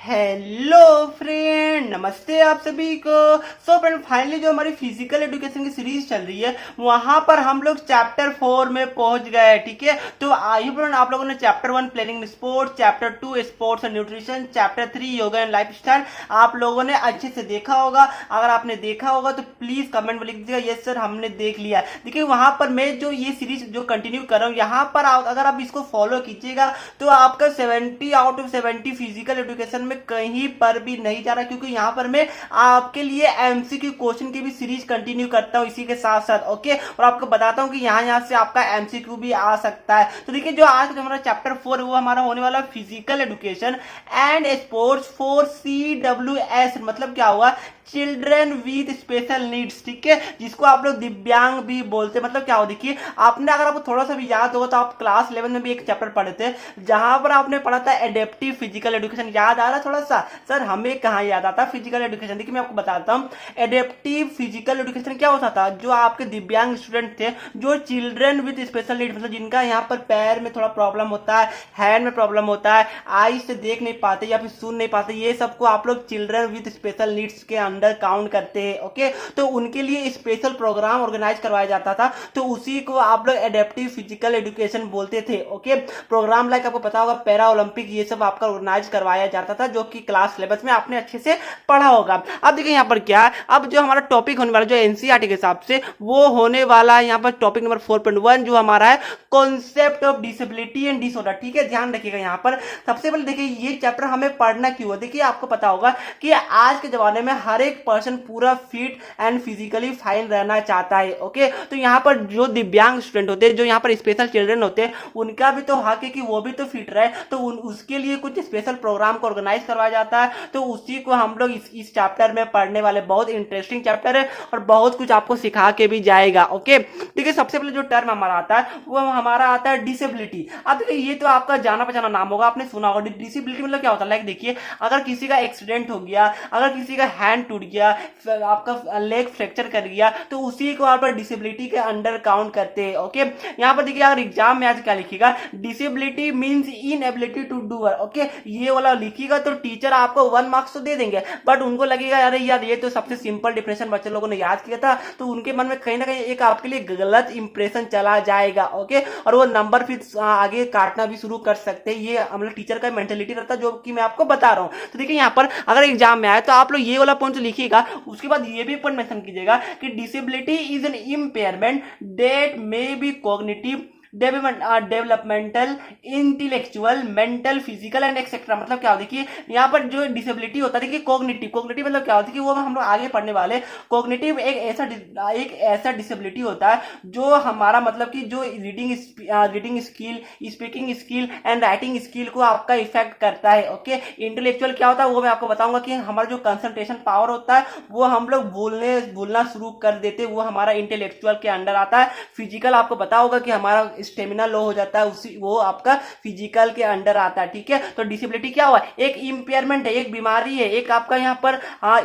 Hello friend, नमस्ते आप सभी को। सो फ्रेंड, फाइनली जो हमारी फिजिकल एजुकेशन की सीरीज चल रही है वहां पर हम लोग चैप्टर 4 में पहुंच गए। ठीक है, तो आई फ्रेंड आप लोगों ने chapter 1 planning sports, chapter 2 sports and nutrition, chapter 3 yoga and lifestyle आप लोगों ने अच्छे से देखा होगा। अगर आपने देखा होगा तो प्लीज कमेंट में लिख दीजिएगा यस सर हमने देख लिया। देखिए वहां पर मैं जो ये सीरीज जो कंटिन्यू कर रहा हूँ यहाँ पर अगर आप इसको फॉलो कीजिएगा तो आपका 70 आउट ऑफ 70 फिजिकल एजुकेशन में कहीं पर भी नहीं जा रहा, क्योंकि यहाँ पर मैं आपके लिए एमसीक्यू क्वेश्चन की भी सीरीज कंटिन्यू करता हूँ इसी के साथ साथ। ओके, और आपको बताता हूँ कि यहाँ से आपका एमसीक्यू भी आ सकता है। तो देखिए जो आज का हमारा चैप्टर 4 वो हमारा होने वाला physical education and sports for CWS, मतलब क्या हुआ, चिल्ड्रन विद स्पेशल नीड्स। ठीक है, जिसको आप लोग दिव्यांग भी बोलते हैं। मतलब क्या हो, देखिए आपने अगर आपको थोड़ा सा भी याद होगा तो आप क्लास 11 में भी एक चैप्टर पढ़े थे जहां पर आपने पढ़ा था एडेप्टिव फिजिकल एजुकेशन। याद आ रहा थोड़ा सा? सर हमें कहाँ याद आता फिजिकल एजुकेशन। देखिए मैं आपको बताता हूँ एडेप्टिव फिजिकल एजुकेशन क्या होता था। जो आपके दिव्यांग स्टूडेंट थे, जो चिल्ड्रन विद स्पेशल नीड, मतलब जिनका यहाँ पर पैर में थोड़ा प्रॉब्लम होता है, हैंड में प्रॉब्लम होता है, आई से देख नहीं पाते या फिर सुन नहीं पाते, ये सबको आप लोग चिल्ड्रन विद स्पेशल नीड्स के अंडर काउंट करते हैं। ओके, तो उनके लिए स्पेशल प्रोग्राम ऑर्गेनाइज करवाया जाता था, तो उसी को आप लोग एडेप्टिव फिजिकल एजुकेशन बोलते थे। ओके, प्रोग्राम लाइक आपको पता होगा पैरा ओलंपिक, ये सब आपका ऑर्गेनाइज करवाया जाता था, जो कि क्लास सिलेबस में आपने अच्छे से पढ़ा होगा। अब देखिए यहाँ पर क्या है, अब जो हमारा टॉपिक होने वाला जो एनसीईआरटी के हिसाब से वो होने वाला है यहाँ पर टॉपिक नंबर 4.1 जो हमारा है concept of disability and disorder. ठीक है, ध्यान रखिएगा यहाँ पर। सबसे पहले देखिए ये चैप्टर हमें पढ़ना क्यों है। देखिए आपको पता होगा कि आज के जमाने में हर एक पर्सन पूरा फिट एंड फिजिकली फाइन रहना चाहता है। ओके, तो यहाँ पर जो दिव्यांग स्टूडेंट होते हैं, जो यहाँ पर स्पेशल चिल्ड्रन होते हैं, उनका भी तो हक है कि वो भी तो फिट रहे, तो उसके लिए कुछ स्पेशल प्रोग्राम को ऑर्गेनाइज करवाया जाता है। तो उसी को हम लोग इस चैप्टर में पढ़ने वाले। बहुत इंटरेस्टिंग चैप्टर है और बहुत कुछ आपको सिखा के भी जाएगा। ओके, देखिए सबसे पहले जो टर्म हमारा आता है वो हमारा आता है डिसेबिलिटी। अब देखिए ये तो आपका जाना पहचाना नाम होगा, आपने सुना होगा। डिसेबिलिटी मतलब क्या होता है, लाइक देखिए अगर किसी का एक्सीडेंट हो गया, अगर किसी का हैंड टूट गया, आपका लेग फ्रैक्चर कर गया, तो उसी को आप डिसेबिलिटी के अंडर काउंट करते हैं। ओके, यहाँ पर देखिए अगर एग्जाम में आज क्या लिखिएगा, disability means inability to do work. Okay, ये वाला लिखिएगा तो टीचर आपको 1 मार्क्स तो दे देंगे, बट उनको लगेगा अरे यार ये तो सबसे सिंपल डिफिनेशन बच्चे लोगों ने याद किया था, तो उनके मन में कहीं ना कहीं एक आपके लिए गलत इंप्रेशन चला जाएगा। ओके, और वो नंबर फिर आगे काटना भी शुरू कर सकते हैं। ये मतलब टीचर का मेंटेलिटी रहता है, जो कि मैं आपको बता रहा हूँ। तो देखिए यहाँ पर अगर एग्जाम में आए तो आप लोग ये वाला पॉइंट लिखिएगा, उसके बाद ये भी पॉइंट मेंशन कीजिएगा कि disability is an impairment that may be cognitive, developmental, intellectual, mental, physical and etcetera. मतलब क्या होता है, देखिए यहाँ पर जो डिसेबिलिटी होता है, देखिए कॉग्निटिव मतलब क्या होता है कि वो हम लोग आगे पढ़ने वाले। कॉग्निटिव एक ऐसा डिसेबिलिटी होता है जो हमारा मतलब कि जो reading skill, speaking skill and writing skill को आपका इफेक्ट करता है। ओके, इंटेलेक्चुअल क्या होता है वो मैं आपको बताऊंगा कि हमारा जो कंसंट्रेशन पावर होता है वो हम लोग भूलना शुरू कर देते, वो हमारा इंटेलेक्चुअल के अंडर आता है। फिजिकल आपको पता होगा कि हमारा स्टेमिना लो हो जाता है, उसी वो आपका फिजिकल के अंडर आता है। ठीक है, तो डिसेबिलिटी क्या हुआ, एक इंपेयरमेंट है, एक बीमारी है, एक आपका यहाँ पर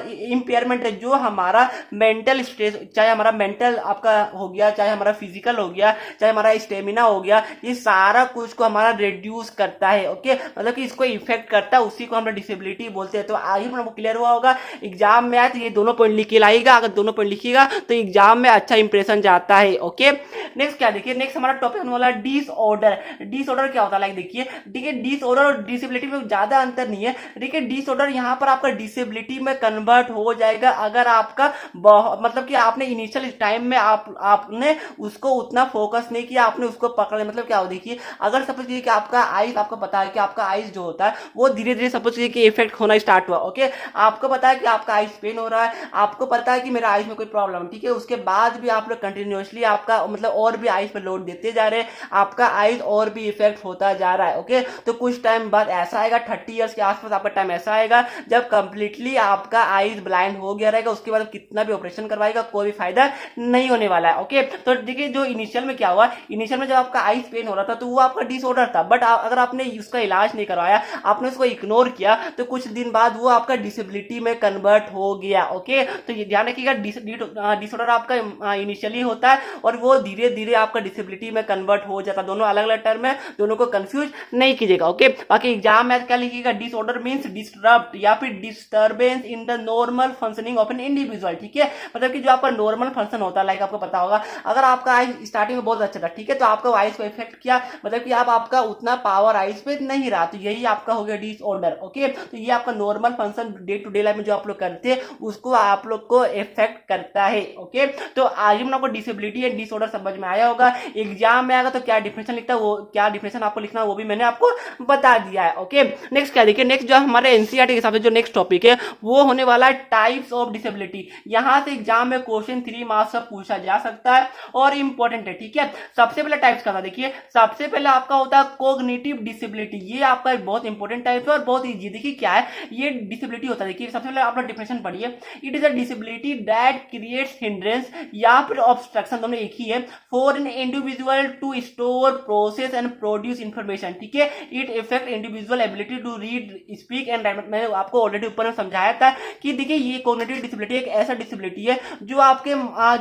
इंपेयरमेंट है जो हमारा मेंटल स्ट्रेस, चाहे हमारा मेंटल आपका हो गया, चाहे हमारा फिजिकल हो गया, चाहे हमारा स्टेमिना हो गया, ये सारा कुछ को हमारा रिड्यूस करता है। ओके, मतलब कि इसको इफेक्ट करता है, उसी को हम डिसेबिलिटी बोलते हैं। तो आई आपको क्लियर हुआ होगा। एग्जाम में आए तो ये दोनों पॉइंट लिख के लाइएगा, अगर दोनों पॉइंट लिखिएगा तो एग्जाम में अच्छा इंप्रेशन जाता है। ओके, नेक्स्ट क्या देखिए, नेक्स्ट हमारा टॉपिक वाला डिसऑर्डर। डिसऑर्डर क्या होता है, लाइक देखिए ठीक है, डिसऑर्डर और डिसेबिलिटी में ज्यादा अंतर नहीं है। देखिए डिसऑर्डर यहाँ पर आपका डिसेबिलिटी में कन्वर्ट हो जाएगा अगर आपका मतलब कि आपने इनिशियल टाइम में आपने उसको उतना फोकस नहीं किया, आपने उसको पकड़ा। मतलब क्या हो, देखिए अगर सपोज कीजिए कि आपका आइज, आपको पता है कि आपका आइज जो होता है वो धीरे धीरे सपोज कीजिए कि इफेक्ट होना स्टार्ट हुआ। ओके, आपको पता है कि आपका आइज पेन हो रहा है, आपको पता है कि मेरा आइज में कोई प्रॉब्लम, ठीक है, उसके बाद भी आप लोग कंटिन्यूअसली आपका मतलब और भी आइज पे लोड देते जा रहे हैं, आपका आइज और भी इफेक्ट होता जा रहा है। ओके, तो कुछ टाइम बाद ऐसा आएगा, 30 इयर्स के आसपास आपका टाइम ऐसा आएगा जब कंप्लीटली आपका आइज ब्लाइंड हो गया रहेगा। उसके बाद कितना भी ऑपरेशन करवाएगा कोई भी फायदा नहीं होने वाला है। ओके, तो देखिए जो इनिशियल में क्या हुआ, इनिशियल में जब आपका आइज पेन हो रहा था तो वो आपका डिसऑर्डर था, बट अगर आपने उसका इलाज नहीं करवाया, आपने उसको इग्नोर किया, तो कुछ दिन बाद वो आपका डिसेबिलिटी में कन्वर्ट हो गया। ओके, तो ये ध्यान रखिएगा, डिसऑर्डर आपका इनिशियली होता है और वो धीरे धीरे आपका डिसेबिलिटी में कन्वर्ट कन्वर्ट हो जाता है। दोनों अलग अलग टर्म है, दोनों को कंफ्यूज नहीं कीजिएगा। ओके, बाकी एग्जाम में क्या लिखिएगा, डिसऑर्डर मींस डिस्टर्ब या फिर disturbance in the normal functioning of an individual. ठीक है, मतलब कि जो आपका नॉर्मल फंक्शन होता है, लाइक आपको पता होगा अगर आपका आइज स्टार्टिंग में बहुत अच्छा था, ठीक है, तो आपका आइज को इफेक्ट किया, मतलब कि आपका उतना पावर आइज पे नहीं रहा, तो यही आपका हो गया डिसऑर्डर। ओके, तो ये आपका normal function day to day life में जो आप लोग करते हैं उसको आप लोग को इफेक्ट करता है। ओके, तो आज हम लोग को डिसेबिलिटी एंड डिसऑर्डर समझ में आया होगा। एग्जाम में आएगा तो क्या डिफिनेशन लिखता है, वो क्या डिफिनेशन आपको लिखना है वो भी मैंने आपको बता दिया है। ओके, नेक्स्ट क्या देखिए, नेक्स्ट जो हमारे एनसीईआरटी के हिसाब से जो नेक्स्ट टॉपिक है वो होने वाला है टाइप्स ऑफ डिसेबिलिटी। यहां से एग्जाम में क्वेश्चन 3 मार्क्स का पूछा जा सकता है और इंपॉर्टेंट है। ठीक है, सबसे पहले टाइप्स का था, देखिए सबसे पहले आपका होता है कोग्निटिव डिसेबिलिटी। ये आपका एक बहुत इंपॉर्टेंट टाइप है और बहुत ईजी। देखिए क्या है ये डिसेबिलिटी होता है, देखिए सबसे पहले आप लोग डिफिनेशन पढ़िए, it is a disability that creates hindrance या फिर ऑब्स्ट्रक्शन, दोनों एक ही है, for an individual to store, process and produce information. ठीक है, it effect individual ability to read, speak and write. मैंने आपको ऑलरेडी ऊपर में समझाया था कि देखिए ये कॉग्निटिव डिसेबिलिटी एक ऐसा डिसेबिलिटी है जो आपके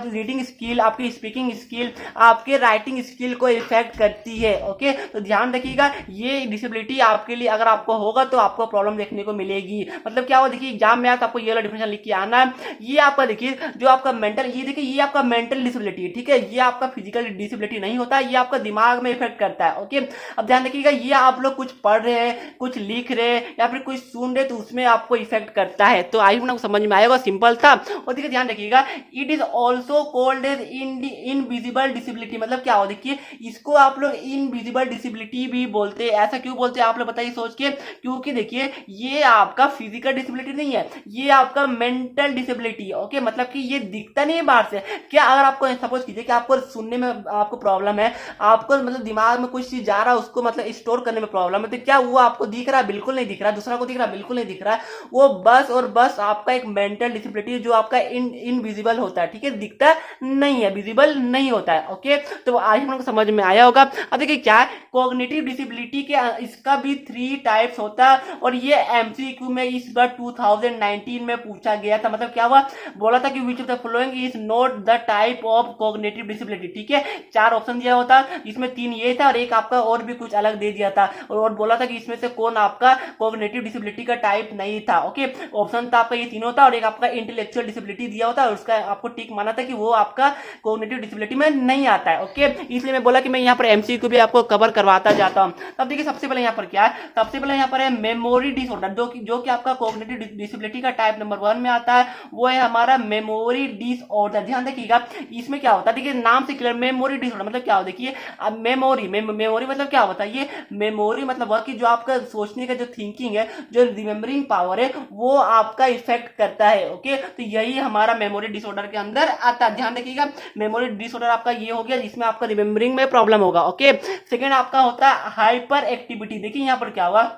रीडिंग स्किल, आपकी स्पीकिंग स्किल, आपके राइटिंग स्किल को इफेक्ट करती है। ओके, तो ध्यान रखिएगा ये डिसेबिलिटी आपके लिए अगर आपको होगा तो आपको प्रॉब्लम देखने को मिलेगी। मतलब क्या हो, देखिए एग्जाम में आपको ये वाला डिफिनेशन लिख के आना है। ये आपका देखिए जो आपका मेंटल, ये देखिए ये आपका मेंटल डिसेबिलिटी है। ठीक है, ये आपका फिजिकल डिसेबिलिटी नहीं होता, ये आपका दिमाग में इफेक्ट करता है। ओके, अब ध्यान रखिएगा ये आप लोग कुछ पढ़ रहे हैं, कुछ लिख रहे हैं या फिर कुछ सुन रहे तो उसमें आपको इफेक्ट करता है। तो आई होप समझ में आएगा, सिंपल था। और देखिए ध्यान रखिएगा it is also called as invisible disability. मतलब क्या हो, देखिए इसको आप लोग इनविजिबल डिसेबिलिटी भी बोलते हैं। ऐसा क्यों बोलते हैं आप लोग बताइए सोच के, क्योंकि देखिए ये आपका फिजिकल डिसेबिलिटी नहीं है, ये आपका मेंटल डिसेबिलिटी है। ओके, मतलब कि ये दिखता नहीं है बाहर से। क्या अगर आपको सपोज कीजिए कि आपको सुनने में आपको प्रॉब्लम है, आपको मतलब दिमाग में कुछ चीज जा रहा है उसको मतलब स्टोर करने में प्रॉब्लम है, तो क्या वो आपको दिख रहा है? बिल्कुल नहीं दिख रहा है। दूसरा को दिख रहा है? बिल्कुल नहीं दिख रहा है। वो बस और बस आपका एक मेंटल डिसेबिलिटी है जो आपका इनविजिबल होता है। ठीक है, दिखता नहीं है, विजिबल नहीं होता है। ओके, तो आज हम लोग को समझ में आया होगा। अब देखिए क्या है कॉग्निटिव डिसेबिलिटी के, इसका भी 3 टाइप्स होता है और ये एमसीक्यू में इस बार 2019 में पूछा गया था। मतलब क्या हुआ, बोला था कि which of the following is not the type of cognitive disability. ठीक है, 4 ऑप्शन दिया होता, इसमें 3 ये था और एक आपका और भी कुछ अलग दे दिया था और बोला था कि इसमें से कौन आपका कॉग्निटिव डिसेबिलिटी का टाइप नहीं था। ओके, ऑप्शन था आपका ये तीनों था और एक आपका इंटेलेक्चुअल डिसेबिलिटी दिया होता है और उसका आपको टिक माना था कि वो आपका कॉग्निटिव डिसेबिलिटी में नहीं आता है। ओके, इसलिए मैं बोला कि मैं यहाँ पर एमसीक्यू भी आपको कवर करवाता जाता हूँ। तब देखिए सबसे पहले यहाँ पर क्या है, सबसे पहले यहाँ पर है मेमोरी डिसऑर्डर, जो कि आपका कॉग्निटिव डिसेबिलिटी का टाइप नंबर 1 में आता है, वो है हमारा मेमोरी डिसऑर्डर। ध्यान देखिएगा इसमें क्या होता है, देखिए नाम से क्लियर, मेमोरी डिसऑर्डर मतलब क्या हो, देखिए अब मेमोरी मतलब क्या होता है, ये मेमोरी मतलब वह कि जो आपका सोचने का जो थिंकिंग है, जो रिमेम्बरिंग पावर है, वो आपका इफेक्ट करता है। ओके, तो यही हमारा मेमोरी डिसऑर्डर के अंदर आता है। ध्यान रखिएगा मेमोरी डिसऑर्डर आपका ये हो गया जिसमें आपका रिमेम्बरिंग में प्रॉब्लम होगा। ओके, सेकंड आपका होता है हाइपर एक्टिविटी। देखिए यहाँ पर क्या हुआ,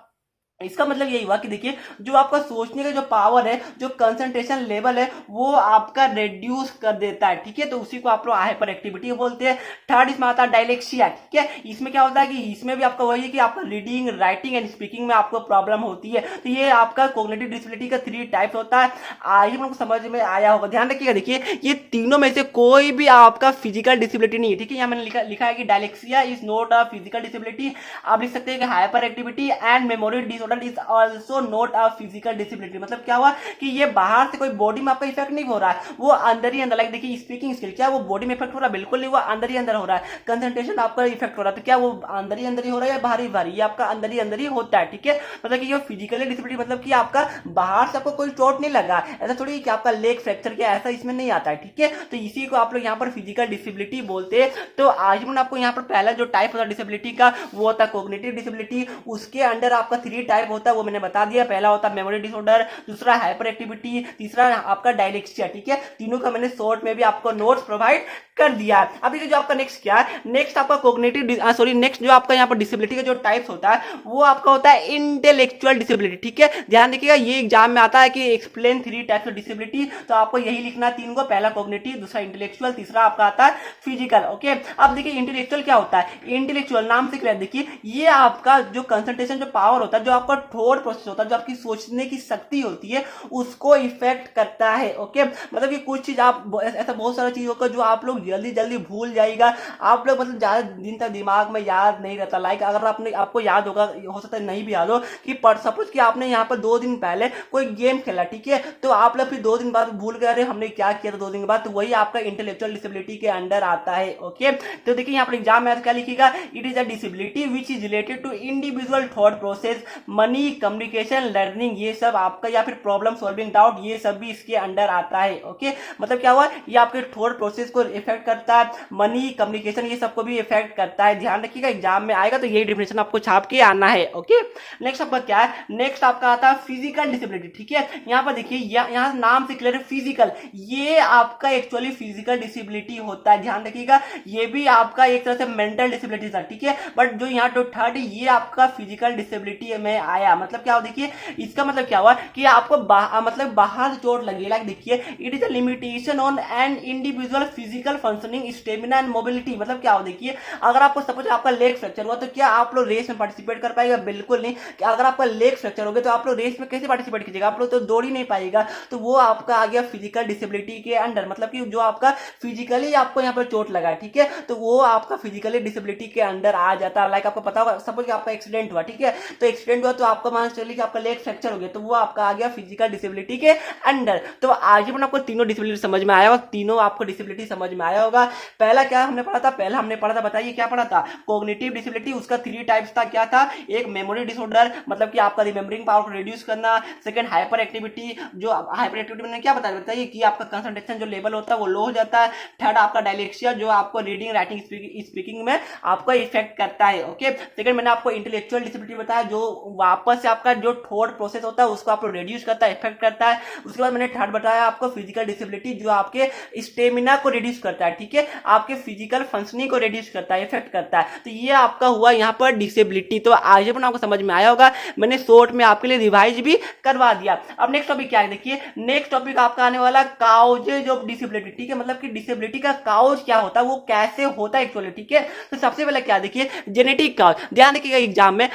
इसका मतलब यही हुआ कि देखिए जो आपका सोचने का जो पावर है, जो कंसंट्रेशन लेवल है, वो आपका रिड्यूस कर देता है। ठीक है, तो उसी को आप लोग हाइपर एक्टिविटी बोलते हैं। थर्ड इसमें आता है डायलेक्सिया। ठीक है, इसमें क्या होता है कि इसमें भी आपका वही है कि आपका रीडिंग, राइटिंग एंड स्पीकिंग में आपको प्रॉब्लम होती है। तो ये आपका कॉग्निटिव डिसेबिलिटी का 3 टाइप्स होता है। आइए हम लोग समझ में आया होगा। ध्यान रखिएगा देखिए ये तीनों में से कोई भी आपका फिजिकल डिसेबिलिटी नहीं है। ठीक है, यहाँ मैंने लिखा है कि dyslexia is not a physical disability. आप लिख सकते हैं कि hyper activity and memory disorder is also not a physical disability. मतलब क्या हुआ कि ये बाहर से कोई बॉडी में आपका इफेक्ट नहीं हो रहा है, वो अंदर ही अंदर, लाइक देखिए स्पीकिंग स्किल, क्या वो बॉडी में इफेक्ट हो रहा है? बिल्कुल नहीं, वो अंदर ही अंदर हो रहा है। कंसंट्रेशन आपका इफेक्ट हो रहा है, तो क्या वो अंदर ही अंदर ही हो रहा है या बाहरी बाहरी? ये आपका अंदर ही होता है। ठीक है, मतलब कि ये फिजिकली डिसेबिलिटी मतलब कि आपका बाहर से आपको कोई चोट नहीं लगा, ऐसा थोड़ी कि आपका लेग फ्रैक्चर किया, ऐसा इसमें नहीं आता है। ठीक है, तो इसी को आप लोग यहाँ पर फिजिकल डिसेबिलिटी बोलते हैं। तो आज मैंने आपको यहाँ पर पहला जो टाइप होता है डिसेबिलिटी का वो होता है कॉग्निटिव डिसेबिलिटी। उसके अंडर आपका 3 टाइप होता है, वो मैंने बता दिया। पहला होता है मेमोरी डिसऑर्डर, दूसरा हाइपर एक्टिविटी, तीसरा आपका डायलेक्सिया। ठीक है, तीनों का मैंने शॉर्ट में भी आपको नोट्स प्रोवाइड कर दिया। अब देखिए जो आपका नेक्स्ट क्या है, नेक्स्ट आपका कॉग्निटिव नेक्स्ट जो आपका यहाँ पर डिसेबिलिटी का जो टाइप्स होता है वो आपका होता है इंटेलेक्चुअल डिसेबिलिटी। ठीक है, ध्यान देखिएगा ये एग्जाम में आता है कि एक्सप्लेन 3 टाइप्स ऑफ डिसेबिलिटी, तो आपको यही लिखना है 3 को, पहला कॉग्निटिव, दूसरा इंटेलेक्चुअल, तीसरा आपका आता है फिजिकल। ओके, अब देखिए इंटेलेक्चुअल क्या होता है, इंटेलेक्चुअल नाम से क्लियर, देखिए ये आपका जो कंसंट्रेशन जो पावर होता है, जो आपका आपका थॉट प्रोसेस होता है, जो आपकी सोचने की शक्ति होती है उसको इफेक्ट करता है। ओके, मतलब कि कुछ चीज आप ऐसा बहुत सारा चीज होगा जो आप लोग जल्दी जल्दी भूल जाएगा, आप लोग मतलब ज्यादा दिन तक दिमाग में याद नहीं रहता। लाइक अगर आपने आपको याद होगा, हो सकता है नहीं भी याद हो, कि सपोज कि आपने यहाँ पर 2 दिन पहले कोई गेम खेला, ठीक है, तो आप लोग फिर 2 दिन बाद भूल गए अरे हमने क्या किया था 2 दिन के बाद, तो वही आपका इंटेलेक्चुअल डिसेबिलिटी के अंडर आता है। ओके, तो देखिए यहाँ पर एग्जाम में क्या लिखिएगा, it is a disability which is related to individual thought process, money, communication, learning, ये सब आपका, या फिर प्रॉब्लम सॉल्विंग, डाउट, ये सब भी इसके अंडर आता है। ओके, मतलब क्या हुआ, ये आपके थॉट प्रोसेस को इफेक्ट करता है, मनी, कम्युनिकेशन, ये सबको भी इफेक्ट करता है। ध्यान रखिएगा एग्जाम में आएगा तो यही डिफिनेशन आपको छाप के आना है। ओके, नेक्स्ट आपका क्या है, नेक्स्ट आपका आता है फिजिकल डिसेबिलिटी। ठीक है, यहाँ पर देखिए यहाँ नाम से क्लियर है फिजिकल, ये आपका एक्चुअली फिजिकल डिसेबिलिटी होता है। ध्यान रखिएगा, ये भी आपका एक तरह से मेंटल डिसेबिलिटी था, ठीक है, बट जो यहाँ तो थर्ड ये आपका फिजिकल डिसेबिलिटी में आया। मतलब क्या हो, देखिए इसका मतलब क्या हुआ कि आपको मतलब बाहर चोट लगी। लाइक देखिए, it is a limitation on an individual physical functioning, stamina and mobility. मतलब क्या हो, देखिए अगर आपको सपोज आपका लेग फ्रैक्चर हुआ तो क्या आप लोग रेस में पार्टिसिपेट कर पाएगा? बिल्कुल नहीं। अगर आपका लेग फ्रैक्चर हो गया तो आप लोग रेस में कैसे पार्टिसिपेट कीजिएगा? आप लोग तो दौड़ ही नहीं पाएगा। तो वो आपका आ गया फिजिकल डिसेबिलिटी के अंडर, मतलब कि जो आपका फिजिकली आपको यहाँ पर चोट लगा, ठीक है, तो वो आपका फिजिकली डिसेबिलिटी के अंडर आ जाता है। लाइक आपको पता होगा, सपोज आपका एक्सीडेंट हुआ, ठीक है, तो एक्सीडेंट हुआ तो आपको मान चलिए कि आपका लेग फ्रैक्चर हो गया, तो वो आपका आ गया फिजिकल डिसेबिलिटी के अंडर। तो आज भी आपको तीनों डिसेबिलिटी समझ में आया होगा, तीनों आपको डिसेबिलिटी समझ में आया होगा। पहला क्या हमने पढ़ा था, पहला हमने पढ़ा था, बताइए क्या पढ़ा था, कॉग्निटिव डिसेबिलिटी। उसका 3 टाइप्स था, क्या था, एक मेमोरी डिसऑर्डर, मतलब कि आपका रिमेंबरिंग पावर को रिड्यूस करना, सेकंड हाइपर एक्टिविटी, जो हाइपर एक्टिविटी में क्या बताइए कि आपका कंसंट्रेशन जो लेवल होता है वो लो हो जाता है। थर्ड आपका डायलेक्सिया, जो आपको रीडिंग, राइटिंग, स्पीकिंग में आपको इफेक्ट करता है। ओके, सेकंड मैंने आपको इंटेलेक्चुअल डिसेबिलिटी बताया, जो वापस से आपका जो थॉट प्रोसेस होता है उसको आपको रिड्यूस करता है, इफेक्ट करता है। उसके बाद मैंने थर्ड बताया आपको फिजिकल डिसेबिलिटी, जो आपके स्टेमिना को रिड्यूस करता है, ठीक है, आपके फिजिकल फंक्शनिंग को रिड्यूस करता है, इफेक्ट करता है। तो ये आपका हुआ यहाँ पर डिसेबिलिटी। तो आज आपको समझ में आया होगा, मैंने शॉर्ट में आपके लिए रिवाइज भी करवा दिया। अब नेक्स्ट टॉपिक क्या है, देखिए नेक्स्ट टॉपिक आपका आने वाला काउजेज ऑफ डिसेबिलिटी। ठीक है, मतलब कि डिसेबिलिटी का काउज क्या होता है, वो कैसे होता है एक्चुअली। ठीक है, तो सबसे पहले क्या देखिए, जेनेटिक काउज। ध्यान रखिएगा एग्जाम में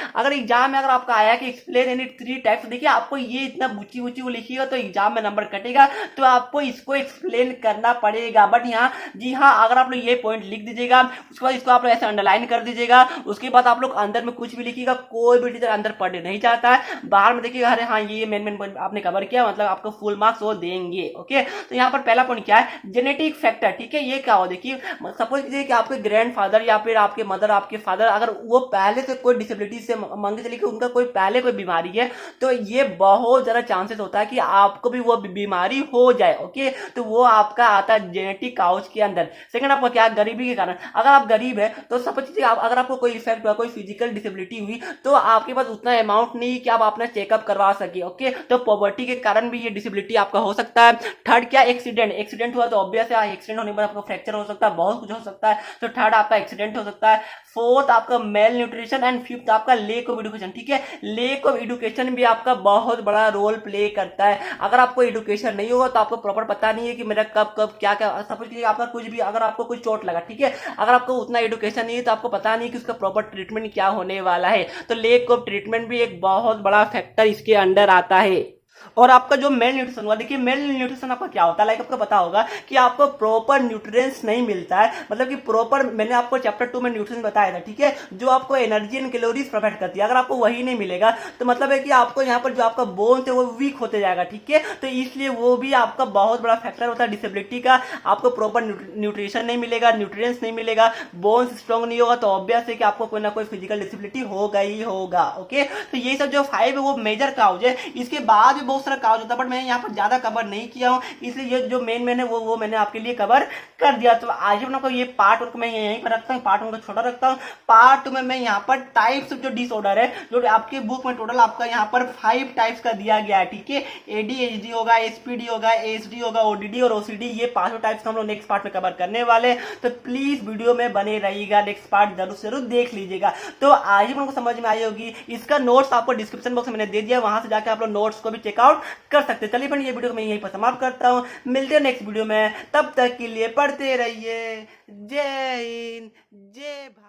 अगर आपका आया कि एक्सप्लेन एनी 3 टाइप्स, देखिए आपको ये इतना बुच्ची बुच्ची को लिखिएगा तो एग्जाम में नंबर कटेगा, तो आपको इसको एक्सप्लेन करना पड़ेगा। बट यहाँ जी हाँ, अगर आप लोग ये पॉइंट लिख दीजिएगा, उसके बाद इसको आप लोग ऐसे अंडरलाइन कर दीजिएगा, उसके बाद आप लोग अंदर में कुछ भी लिखिएगा, कोई भी टीचर अंदर पढ़ने नहीं चाहता है, बाहर में देखिएगा अरे हाँ ये मेन पॉइंट आपने कवर किया, मतलब आपको फुल मार्क्स वो देंगे। ओके, तो यहाँ पर पहला पॉइंट क्या है, जेनेटिक फैक्टर। ठीक है, ये क्या हो, देखिए सपोज कीजिए कि आपके ग्रैंडफादर या फिर आपके मदर, आपके फादर, अगर वो पहले से कोई डिसेबिलिटी से मांगे चलिए कि उनका कोई पहले कोई बीमारी है, तो ये बहुत ज्यादा चांसेस होता है कि आपको भी वो बीमारी हो जाए। ओके, तो वो आपका आता है जेनेटिक काउज के अंदर। सेकंड आपका क्या, गरीबी के कारण। अगर आप गरीब है तो सपोज कीजिए अगर आपको कोई इफेक्ट हुआ, कोई फिजिकल डिसेबिलिटी हुई, तो आपके पास उतना अमाउंट नहीं कि आप अपना चेकअप करवा सके। ओके, तो पॉवर्टी के कारण भी ये डिसेबिलिटी आपका हो सकता है। थर्ड क्या, एक्सीडेंट हुआ तो ऑब्वियस है एक्सीडेंट होने पर आपको फ्रैक्चर हो सकता है, बहुत कुछ हो सकता है, तो थर्ड आपका एक्सीडेंट हो सकता है। फोर्थ आपका मेल न्यूट्रिशन एंड फिफ्थ आपका लेक ऑफ एजुकेशन। ठीक है, लेक ऑफ एजुकेशन भी आपका बहुत बड़ा रोल प्ले करता है। अगर आपको एजुकेशन नहीं होगा तो आपको प्रॉपर पता नहीं है कि मेरा कब क्या सपोज कीजिए आपका कुछ भी, अगर आपको कुछ चोट लगा, ठीक है, अगर आपको उतना एजुकेशन नहीं है तो आपको पता नहीं कि उसका प्रॉपर ट्रीटमेंट क्या होने वाला है। तो लेक ऑफ ट्रीटमेंट भी एक बहुत बड़ा फैक्टर इसके अंडर आता है। और आपका जो मेल न्यूट्रिशन हुआ, देखिए मेल न्यूट्रिशन आपका क्या होता है, लाइक आपको पता होगा कि आपको प्रॉपर न्यूट्रिएंट्स नहीं मिलता है, मतलब कि प्रॉपर, मैंने आपको चैप्टर 2 में न्यूट्रिशन बताया था, ठीक है, जो आपको एनर्जी एंड कैलोरीज प्रोवाइड करती है। अगर आपको वही नहीं मिलेगा तो मतलब है कि आपको यहाँ पर जो आपका बोन्स है वो वीक होते जाएगा। ठीक है, तो इसलिए वो भी आपका बहुत बड़ा फैक्टर होता है डिसेबिलिटी का। आपको प्रॉपर न्यूट्रिशन नहीं मिलेगा, न्यूट्रिएंट्स नहीं मिलेगा, बोन्स स्ट्रॉन्ग नहीं होगा, तो ऑब्वियस है कि आपको कोई ना कोई फिजिकल डिसेबिलिटी होगा ही होगा। ओके, तो ये सब जो 5 है वो मेजर काउज है। इसके बाद भी बहुत सारा काउज होता है, बट मैं यहाँ पर ज्यादा कवर नहीं किया हूँ, इसलिए ये जो मेन है वो मैंने आपके लिए कवर कर दिया। तो आज हम लोग ये पार्ट 1 मैं यहीं पर रखता हूँ, पार्ट 1 को छोटा रखता हूँ। पार्ट 2 में मैं यहाँ पर टाइप्स जो डिसऑर्डर है, जो आपकी बुक में टोटल आपका यहाँ पर 5 टाइप्स का दिया गया है। ठीक है, ADHD होगा, SPD होगा, ASD होगा, ODD और OCD, ये 5 टाइप्स का हम लोग नेक्स्ट पार्ट में कवर करने वाले। तो प्लीज वीडियो में बने रहिएगा, नेक्स्ट पार्ट जरूर देख लीजिएगा। तो आज हम लोग को समझ में आई होगी। इसका नोट्स आपको डिस्क्रिप्शन बॉक्स में मैंने दे दिया, वहां से जाकर आप लोग नोट्स को भी चेकआउट कर सकते हैं। चलिए फ्रेंड, ये वीडियो को मैं यहीं पर समाप्त करता हूँ, मिलते हैं नेक्स्ट वीडियो में, तब तक के लिए पढ़ते रहिए। जय हिंद, जय भारत।